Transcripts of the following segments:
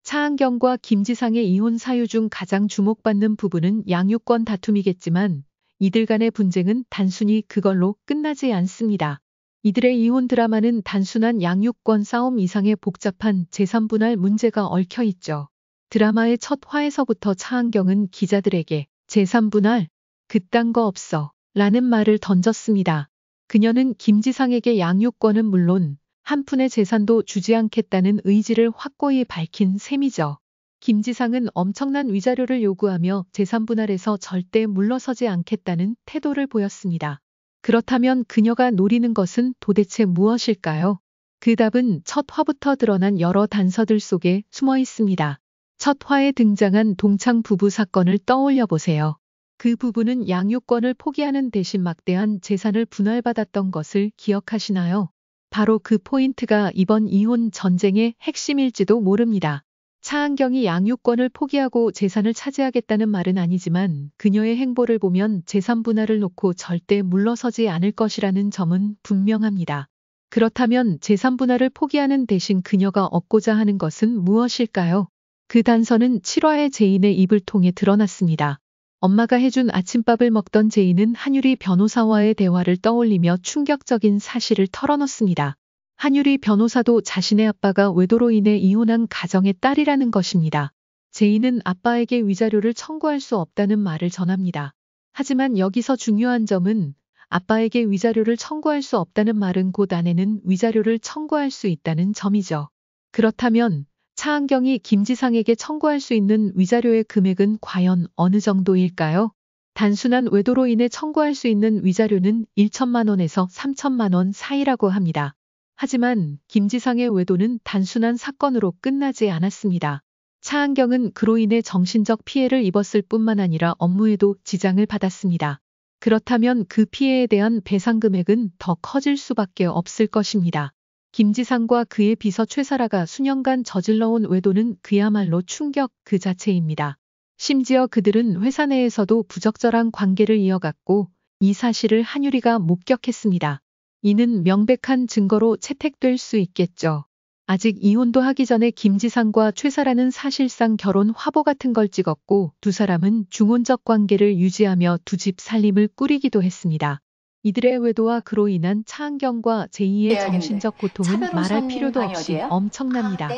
차은경과 김지상의 이혼 사유 중 가장 주목받는 부분은 양육권 다툼이겠지만 이들 간의 분쟁은 단순히 그걸로 끝나지 않습니다. 이들의 이혼 드라마는 단순한 양육권 싸움 이상의 복잡한 재산 분할 문제가 얽혀 있죠. 드라마의 첫 화에서부터 차은경은 기자들에게 재산 분할? 그딴 거 없어 라는 말을 던졌습니다. 그녀는 김지상에게 양육권은 물론 한 푼의 재산도 주지 않겠다는 의지를 확고히 밝힌 셈이죠. 김지상은 엄청난 위자료를 요구하며 재산 분할에서 절대 물러서지 않겠다는 태도를 보였습니다. 그렇다면 그녀가 노리는 것은 도대체 무엇일까요? 그 답은 첫 화부터 드러난 여러 단서들 속에 숨어 있습니다. 첫 화에 등장한 동창 부부 사건을 떠올려 보세요. 그 부부는 양육권을 포기하는 대신 막대한 재산을 분할받았던 것을 기억하시나요? 바로 그 포인트가 이번 이혼 전쟁의 핵심일지도 모릅니다. 차은경이 양육권을 포기하고 재산을 차지하겠다는 말은 아니지만 그녀의 행보를 보면 재산 분할을 놓고 절대 물러서지 않을 것이라는 점은 분명합니다. 그렇다면 재산 분할을 포기하는 대신 그녀가 얻고자 하는 것은 무엇일까요? 그 단서는 7화의 제인의 입을 통해 드러났습니다. 엄마가 해준 아침밥을 먹던 제인은 한유리 변호사와의 대화를 떠올리며 충격적인 사실을 털어놓습니다. 한유리 변호사도 자신의 아빠가 외도로 인해 이혼한 가정의 딸이라는 것입니다. 제인은 아빠에게 위자료를 청구할 수 없다는 말을 전합니다. 하지만 여기서 중요한 점은 아빠에게 위자료를 청구할 수 없다는 말은 곧 아내는 위자료를 청구할 수 있다는 점이죠. 그렇다면 차은경이 김지상에게 청구할 수 있는 위자료의 금액은 과연 어느 정도일까요? 단순한 외도로 인해 청구할 수 있는 위자료는 1천만 원에서 3천만 원 사이라고 합니다. 하지만 김지상의 외도는 단순한 사건으로 끝나지 않았습니다. 차은경은 그로 인해 정신적 피해를 입었을 뿐만 아니라 업무에도 지장을 받았습니다. 그렇다면 그 피해에 대한 배상 금액은 더 커질 수밖에 없을 것입니다. 김지상과 그의 비서 최사라가 수년간 저질러온 외도는 그야말로 충격 그 자체입니다. 심지어 그들은 회사 내에서도 부적절한 관계를 이어갔고 이 사실을 한유리가 목격했습니다. 이는 명백한 증거로 채택될 수 있겠죠. 아직 이혼도 하기 전에 김지상과 최사라는 사실상 결혼 화보 같은 걸 찍었고 두 사람은 중혼적 관계를 유지하며 두 집 살림을 꾸리기도 했습니다. 이들의 외도와 그로 인한 차은경과 제이의 정신적 고통은 말할 필요도 없이 엄청납니다.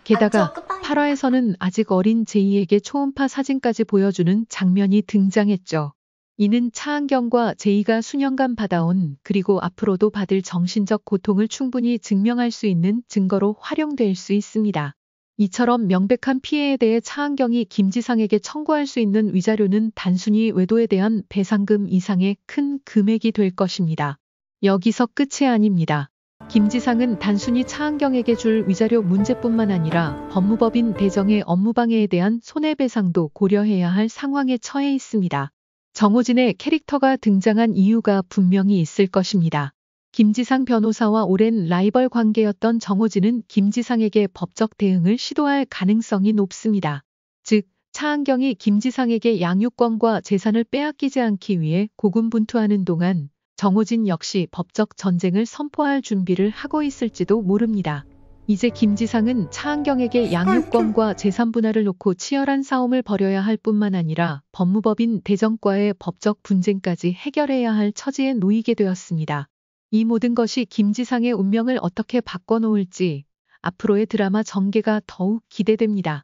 게다가 8화에서는 아직 어린 제이에게 초음파 사진까지 보여주는 장면이 등장했죠. 이는 차은경과 제이가 수년간 받아온 그리고 앞으로도 받을 정신적 고통을 충분히 증명할 수 있는 증거로 활용될 수 있습니다. 이처럼 명백한 피해에 대해 차은경이 김지상에게 청구할 수 있는 위자료는 단순히 외도에 대한 배상금 이상의 큰 금액이 될 것입니다. 여기서 끝이 아닙니다. 김지상은 단순히 차은경에게 줄 위자료 문제뿐만 아니라 법무법인 대정의 업무방해에 대한 손해배상도 고려해야 할 상황에 처해 있습니다. 정호진의 캐릭터가 등장한 이유가 분명히 있을 것입니다. 김지상 변호사와 오랜 라이벌 관계였던 정호진은 김지상에게 법적 대응을 시도할 가능성이 높습니다. 즉, 차은경이 김지상에게 양육권과 재산을 빼앗기지 않기 위해 고군분투하는 동안 정호진 역시 법적 전쟁을 선포할 준비를 하고 있을지도 모릅니다. 이제 김지상은 차은경에게 양육권과 재산 분할을 놓고 치열한 싸움을 벌여야 할 뿐만 아니라 법무법인 대정과의 법적 분쟁까지 해결해야 할 처지에 놓이게 되었습니다. 이 모든 것이 김지상의 운명을 어떻게 바꿔놓을지 앞으로의 드라마 전개가 더욱 기대됩니다.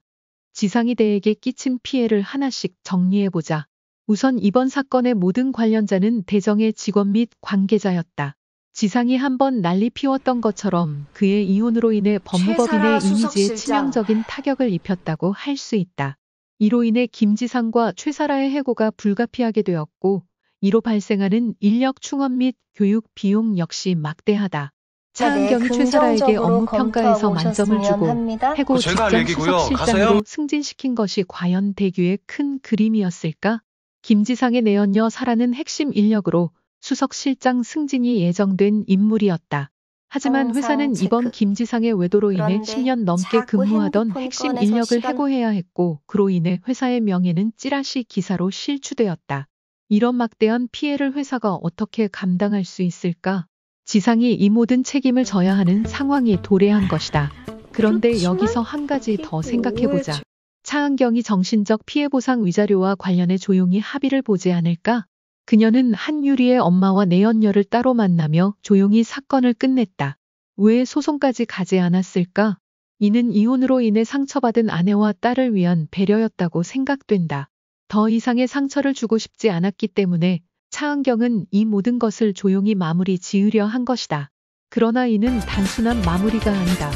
지상이 대에게 끼친 피해를 하나씩 정리해보자. 우선 이번 사건의 모든 관련자는 대정의 직원 및 관계자였다. 지상이 한번 난리 피웠던 것처럼 그의 이혼으로 인해 법무법인의 이미지에 치명적인 타격을 입혔다고 할 수 있다. 이로 인해 김지상과 최사라의 해고가 불가피하게 되었고 이로 발생하는 인력 충원 및 교육 비용 역시 막대하다. 차은경이 최사라에게 업무 평가에서 만점을 주고 해고 직전 수석실장으로 승진시킨 것이 과연 대규의 큰 그림이었을까? 김지상의 내연녀 사라는 핵심 인력으로 수석실장 승진이 예정된 인물이었다. 하지만 회사는 이번 김지상의 외도로 인해 10년 넘게 근무하던 핵심 인력을 해고해야 했고 그로 인해 회사의 명예는 찌라시 기사로 실추되었다. 이런 막대한 피해를 회사가 어떻게 감당할 수 있을까? 지상이 이 모든 책임을 져야 하는 상황이 도래한 것이다. 그런데 그렇지만 여기서 한 가지 더 이게 생각해보자. 오해지. 차은경이 정신적 피해보상 위자료와 관련해 조용히 합의를 보지 않을까? 그녀는 한유리의 엄마와 내연녀를 따로 만나며 조용히 사건을 끝냈다. 왜 소송까지 가지 않았을까? 이는 이혼으로 인해 상처받은 아내와 딸을 위한 배려였다고 생각된다. 더 이상의 상처를 주고 싶지 않았기 때문에 차은경은 이 모든 것을 조용히 마무리 지으려 한 것이다. 그러나 이는 단순한 마무리가 아니다.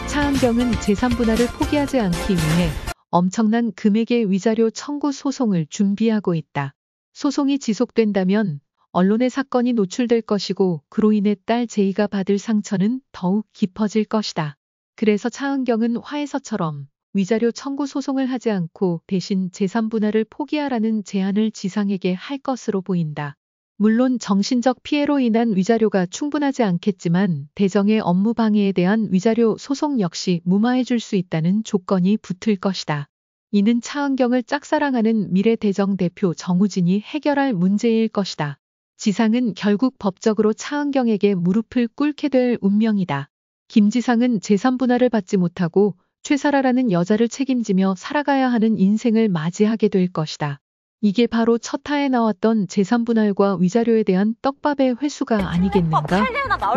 차은경은 재산 분할을 포기하지 않기 위해 엄청난 금액의 위자료 청구 소송을 준비하고 있다. 소송이 지속된다면 언론의 사건이 노출될 것이고 그로 인해 딸 제이가 받을 상처는 더욱 깊어질 것이다. 그래서 차은경은 화해서처럼 위자료 청구 소송을 하지 않고 대신 재산 분할을 포기하라는 제안을 지상에게 할 것으로 보인다. 물론 정신적 피해로 인한 위자료가 충분하지 않겠지만 대정의 업무 방해에 대한 위자료 소송 역시 무마해 줄 수 있다는 조건이 붙을 것이다. 이는 차은경을 짝사랑하는 미래 대정 대표 정우진이 해결할 문제일 것이다. 지상은 결국 법적으로 차은경에게 무릎을 꿇게 될 운명이다. 김지상은 재산 분할을 받지 못하고 최사라라는 여자를 책임지며 살아가야 하는 인생을 맞이하게 될 것이다. 이게 바로 첫 화에 나왔던 재산 분할과 위자료에 대한 떡밥의 회수가 아니겠는가?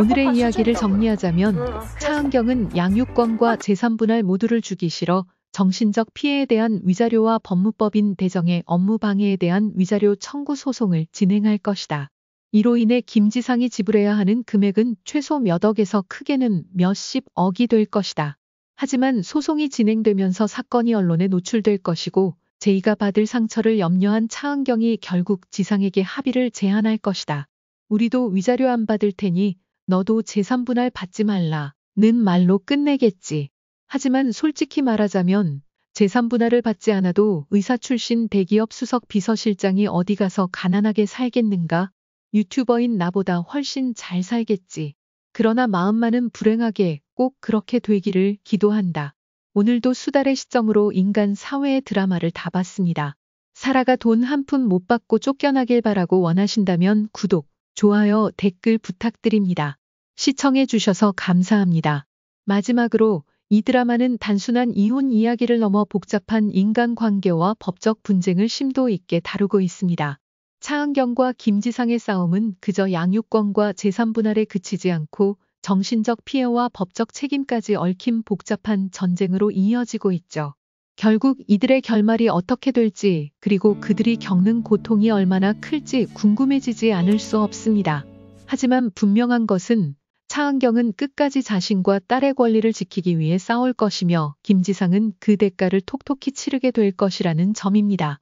오늘의 이야기를 정리하자면 차은경은 양육권과 재산 분할 모두를 주기 싫어 정신적 피해에 대한 위자료와 법무법인 대정의 업무 방해에 대한 위자료 청구 소송을 진행할 것이다. 이로 인해 김지상이 지불해야 하는 금액은 최소 몇 억에서 크게는 몇십억이 될 것이다. 하지만 소송이 진행되면서 사건이 언론에 노출될 것이고 제이가 받을 상처를 염려한 차은경이 결국 지상에게 합의를 제안할 것이다. 우리도 위자료 안 받을 테니 너도 재산 분할 받지 말라는 말로 끝내겠지. 하지만 솔직히 말하자면 재산 분할을 받지 않아도 의사 출신 대기업 수석 비서실장이 어디 가서 가난하게 살겠는가? 유튜버인 나보다 훨씬 잘 살겠지. 그러나 마음만은 불행하게 꼭 그렇게 되기를 기도한다. 오늘도 수달의 시점으로 인간 사회의 드라마를 다 봤습니다. 사라가 돈 한 푼 못 받고 쫓겨나길 바라고 원하신다면 구독, 좋아요, 댓글 부탁드립니다. 시청해 주셔서 감사합니다. 마지막으로 이 드라마는 단순한 이혼 이야기를 넘어 복잡한 인간관계와 법적 분쟁을 심도 있게 다루고 있습니다. 차은경과 김지상의 싸움은 그저 양육권과 재산 분할에 그치지 않고 정신적 피해와 법적 책임까지 얽힌 복잡한 전쟁으로 이어지고 있죠. 결국 이들의 결말이 어떻게 될지 그리고 그들이 겪는 고통이 얼마나 클지 궁금해지지 않을 수 없습니다. 하지만 분명한 것은 차은경은 끝까지 자신과 딸의 권리를 지키기 위해 싸울 것이며 김지상은 그 대가를 톡톡히 치르게 될 것이라는 점입니다.